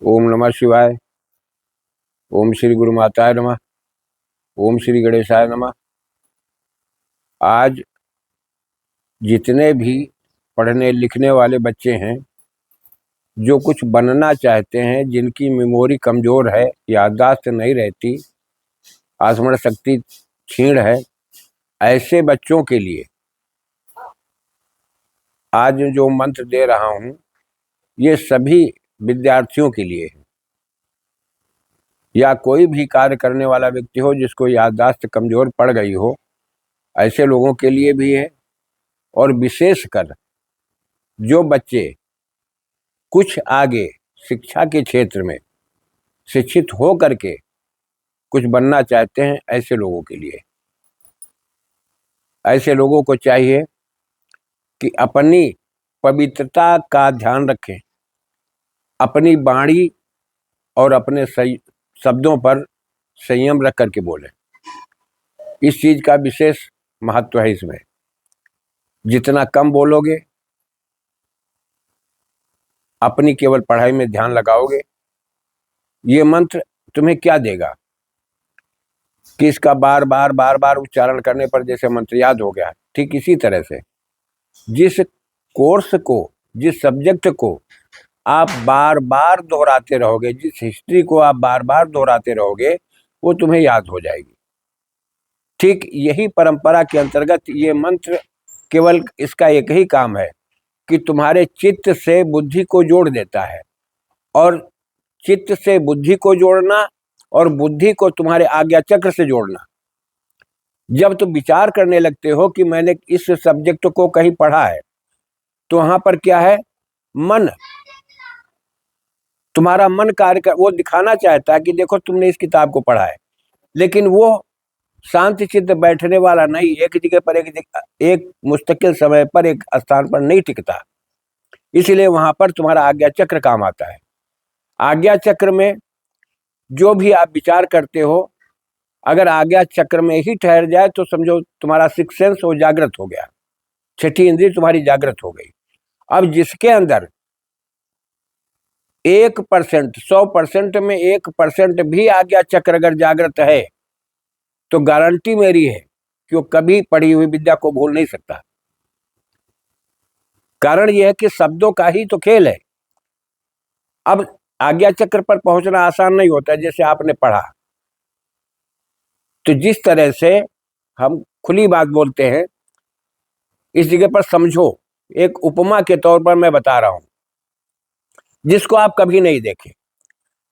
ओम नमः शिवाय। ओम श्री गुरु माताय नमः। ओम श्री गणेशाय नमः। आज जितने भी पढ़ने लिखने वाले बच्चे हैं, जो कुछ बनना चाहते हैं, जिनकी मेमोरी कमज़ोर है, याददाश्त नहीं रहती, स्मरण शक्ति क्षीण है, ऐसे बच्चों के लिए आज जो मंत्र दे रहा हूँ, ये सभी विद्यार्थियों के लिए है, या कोई भी कार्य करने वाला व्यक्ति हो जिसको याददाश्त कमज़ोर पड़ गई हो, ऐसे लोगों के लिए भी है। और विशेषकर जो बच्चे कुछ आगे शिक्षा के क्षेत्र में शिक्षित हो करके कुछ बनना चाहते हैं, ऐसे लोगों के लिए, ऐसे लोगों को चाहिए कि अपनी पवित्रता का ध्यान रखें, अपनी वाणी और अपने शब्दों पर संयम रख करके बोलें। इस चीज़ का विशेष महत्व है इसमें। जितना कम बोलोगे, अपनी केवल पढ़ाई में ध्यान लगाओगे, ये मंत्र तुम्हें क्या देगा कि इसका बार बार उच्चारण करने पर जैसे मंत्र याद हो गया, ठीक इसी तरह से जिस कोर्स को, जिस सब्जेक्ट को आप बार बार दोहराते रहोगे, जिस हिस्ट्री को आप बार बार दोहराते रहोगे, वो तुम्हें याद हो जाएगी। ठीक यही परंपरा के अंतर्गत ये मंत्र केवल इसका एक ही काम है कि तुम्हारे चित्त से बुद्धि को जोड़ देता है, और चित्त से बुद्धि को जोड़ना और बुद्धि को तुम्हारे आज्ञा चक्र से जोड़ना। जब तुम विचार करने लगते हो कि मैंने इस सब्जेक्ट को कहीं पढ़ा है, तो वहां पर क्या है, मन, तुम्हारा मन कार्य कर, वो दिखाना चाहता है कि देखो तुमने इस किताब को पढ़ा है, लेकिन वो शांति चित्त बैठने वाला नहीं, एक जगह पर एक मुस्तकिल समय पर एक स्थान पर नहीं टिकता। इसलिए वहां पर तुम्हारा आज्ञा चक्र काम आता है। आज्ञा चक्र में जो भी आप विचार करते हो, अगर आज्ञा चक्र में ही ठहर जाए तो समझो तुम्हारा सिक्स सेंस वो जागृत हो गया, छठी इंद्रिय तुम्हारी जागृत हो गई। अब जिसके अंदर 1%, 100% में 1% भी आज्ञा चक्र अगर जागृत है, तो गारंटी मेरी है कि वो कभी पढ़ी हुई विद्या को भूल नहीं सकता। कारण यह है कि शब्दों का ही तो खेल है। अब आज्ञा चक्र पर पहुंचना आसान नहीं होता, जैसे आपने पढ़ा, तो जिस तरह से हम खुली बात बोलते हैं, इस जगह पर समझो, एक उपमा के तौर पर मैं बता रहा हूं, जिसको आप कभी नहीं देखे,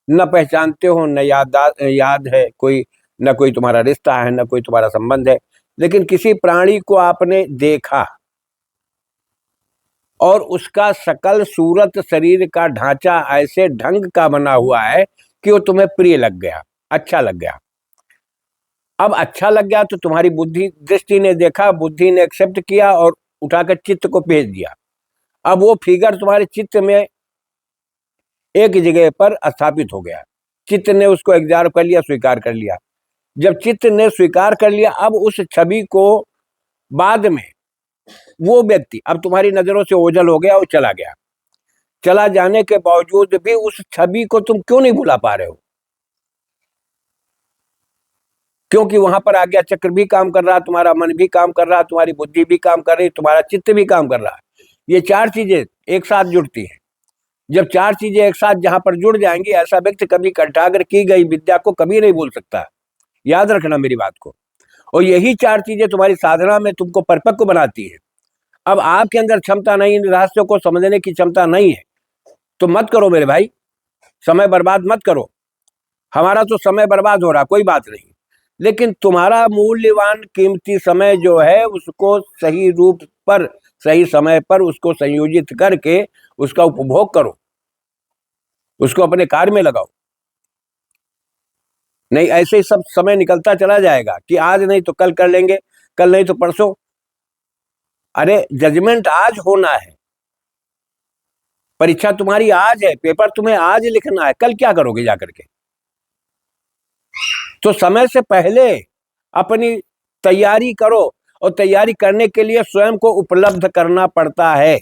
न पहचानते हो, न याद है कोई, न कोई तुम्हारा रिश्ता है, न कोई तुम्हारा संबंध है, लेकिन किसी प्राणी को आपने देखा और उसका सकल सूरत, शरीर का ढांचा ऐसे ढंग का बना हुआ है कि वो तुम्हें प्रिय लग गया, अच्छा लग गया। अब अच्छा लग गया तो तुम्हारी बुद्धि, दृष्टि ने देखा, बुद्धि ने एक्सेप्ट किया और उठाकर चित्त को भेज दिया। अब वो फिगर तुम्हारे चित्त में एक जगह पर स्थापित हो गया, चित्त ने उसको एग्जार्व कर लिया, स्वीकार कर लिया। जब चित्त ने स्वीकार कर लिया, अब उस छवि को बाद में वो व्यक्ति अब तुम्हारी नजरों से ओझल हो गया और चला गया। चला जाने के बावजूद भी उस छवि को तुम क्यों नहीं भुला पा रहे हो? क्योंकि वहां पर आज्ञा चक्र भी काम कर रहा, तुम्हारा मन भी काम कर रहा, तुम्हारी बुद्धि भी काम कर रही, तुम्हारा चित्त भी काम कर रहा है। ये चार चीजें एक साथ जुड़ती हैं। जब चार चीजें एक साथ जहां पर जुड़ जाएंगी, ऐसा व्यक्ति कभी कंठाग्र की गई विद्या को कभी नहीं भूल सकता। याद रखना मेरी बात को। और यही चार चीजें तुम्हारी साधना में तुमको परिपक्व बनाती है। अब आपके अंदर क्षमता नहीं, रहस्यों को समझने की क्षमता नहीं है, तो मत करो मेरे भाई, समय बर्बाद मत करो। हमारा तो समय बर्बाद हो रहा, कोई बात नहीं, लेकिन तुम्हारा मूल्यवान कीमती समय जो है, उसको सही रूप पर, सही समय पर उसको संयोजित करके उसका उपभोग करो, उसको अपने कार्य में लगाओ। नहीं ऐसे ही सब समय निकलता चला जाएगा कि आज नहीं तो कल कर लेंगे, कल नहीं तो परसों। अरे जजमेंट आज होना है, परीक्षा तुम्हारी आज है, पेपर तुम्हें आज लिखना है, कल क्या करोगे जाकर के? तो समय से पहले अपनी तैयारी करो, और तैयारी करने के लिए स्वयं को उपलब्ध करना पड़ता है।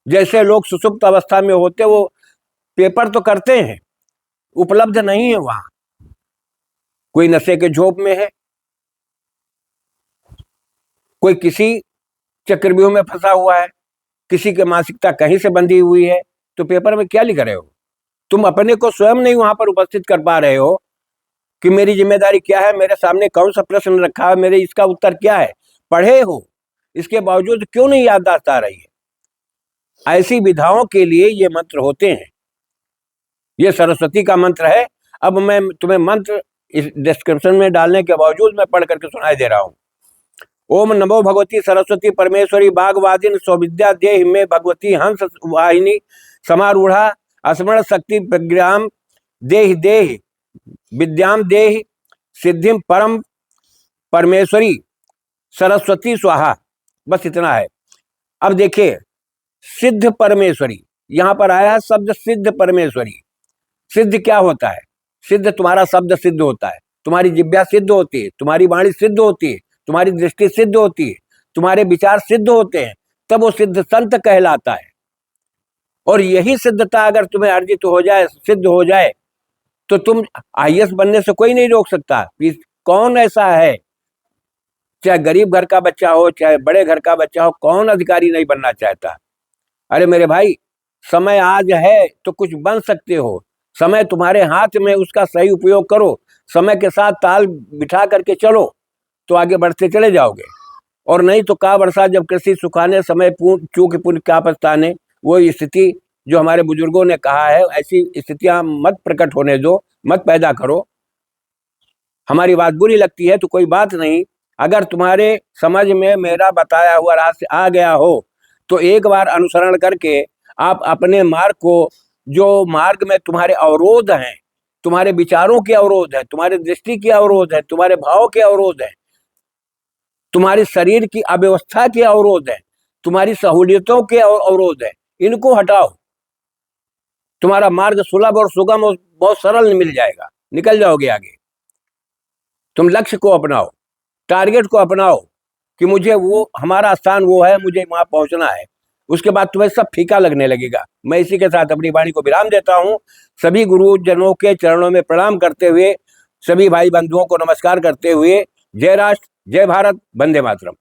जैसे लोग सुसुप्त अवस्था में होते, वो पेपर तो करते हैं, उपलब्ध नहीं है वहां। कोई नशे के झोंक में है, कोई किसी चक्रव्यूह में फंसा हुआ है, किसी की मानसिकता कहीं से बंधी हुई है, तो पेपर में क्या लिख रहे हो? तुम अपने को स्वयं नहीं वहां पर उपस्थित कर पा रहे हो कि मेरी जिम्मेदारी क्या है, मेरे सामने कौन सा प्रश्न रखा है, मेरे इसका उत्तर क्या है। पढ़े हो, इसके बावजूद क्यों नहीं याददाश्त आ रही है? ऐसी विधाओं के लिए ये मंत्र होते हैं। ये सरस्वती का मंत्र है। अब मैं तुम्हें मंत्र इस डिस्क्रिप्शन में डालने के बावजूद मैं पढ़ करके सुनाई दे रहा हूं। ओम नमो भगवती सरस्वती परमेश्वरी बागवादिन सौविद्या देहि में भगवती हंस वाहिनी समारूढ़ा स्मरण शक्ति प्रज्ञाम देहि देहि विद्याम देहि सिद्धिम परम परमेश्वरी सरस्वती स्वाहा। बस इतना है। अब देखिए, सिद्ध परमेश्वरी यहां पर आया है शब्द, सिद्ध परमेश्वरी। सिद्ध क्या होता है? सिद्ध तुम्हारा शब्द सिद्ध होता है, तुम्हारी जिह्वा सिद्ध होती है, तुम्हारी वाणी सिद्ध होती है, तुम्हारी दृष्टि सिद्ध होती है, तुम्हारे विचार सिद्ध होते हैं, तब वो सिद्ध संत कहलाता है। और यही सिद्धता अगर तुम्हें अर्जित हो जाए, सिद्ध हो जाए, तो तुम आईएएस बनने से कोई नहीं रोक सकता। कौन ऐसा है, चाहे गरीब घर का बच्चा हो, चाहे बड़े घर का बच्चा हो, कौन अधिकारी नहीं बनना चाहता? अरे मेरे भाई, समय आज है तो कुछ बन सकते हो। समय तुम्हारे हाथ में, उसका सही उपयोग करो, समय के साथ ताल बिठा करके चलो तो आगे बढ़ते चले जाओगे। और नहीं तो का वर्षा जब कृषि सुखाने, समय चूक पुण्य क्या पछताने। वो स्थिति जो हमारे बुजुर्गों ने कहा है, ऐसी स्थितियां मत प्रकट होने दो, मत पैदा करो। हमारी बात बुरी लगती है तो कोई बात नहीं, अगर तुम्हारे समझ में मेरा बताया हुआ रास्ते आ गया हो तो एक बार अनुसरण करके आप अपने मार्ग को, जो मार्ग में तुम्हारे अवरोध हैं, तुम्हारे विचारों के अवरोध है, तुम्हारे दृष्टि के अवरोध है, तुम्हारे भाव के अवरोध है, तुम्हारे शरीर की अव्यवस्था के अवरोध है, तुम्हारी सहूलियतों के अवरोध है, इनको हटाओ। तुम्हारा मार्ग सुलभ और सुगम और बहुत सरल मिल जाएगा, निकल जाओगे आगे। तुम लक्ष्य को अपनाओ, टारगेट को अपनाओ कि मुझे वो, हमारा स्थान वो है, मुझे वहां पहुंचना है। उसके बाद तुम्हें सब फीका लगने लगेगा। मैं इसी के साथ अपनी वाणी को विराम देता हूं। सभी गुरुजनों के चरणों में प्रणाम करते हुए, सभी भाई बंधुओं को नमस्कार करते हुए, जय राष्ट्र, जय भारत, वंदे मातरम।